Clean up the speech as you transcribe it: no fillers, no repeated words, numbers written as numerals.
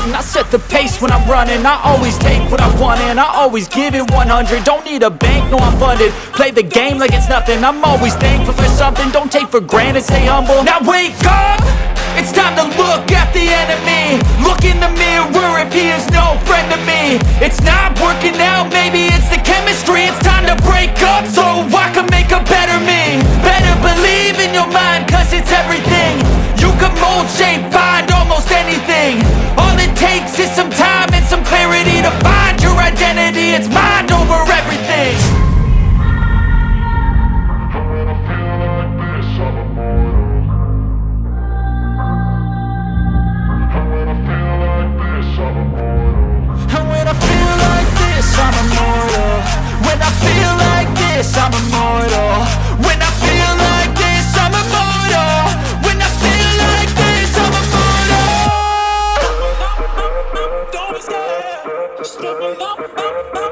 stunting. I set the pace when I'm running. I always take what I want and I always give it 100. Don't need a bank, no I'm funded. Play the game like it's nothing. I'm always thankful for something. Don't take for granted, stay humble. Now wake up! It's time to look at the enemy. Look in the mirror if he is no friend to me. It's not working out, maybe it's the chemistry. It's time to break up so I can make a better me. Better believe in your mind, cause it's everything. You can mold, shape, find almost anything. All it takes is some time and some clarity to find your identity. It's mind over everything. I'm immortal. When I feel like this, I'm immortal. When I feel like this, I'm immortal. When I feel like this, I'm immortal. Don't be scared. Just step it up.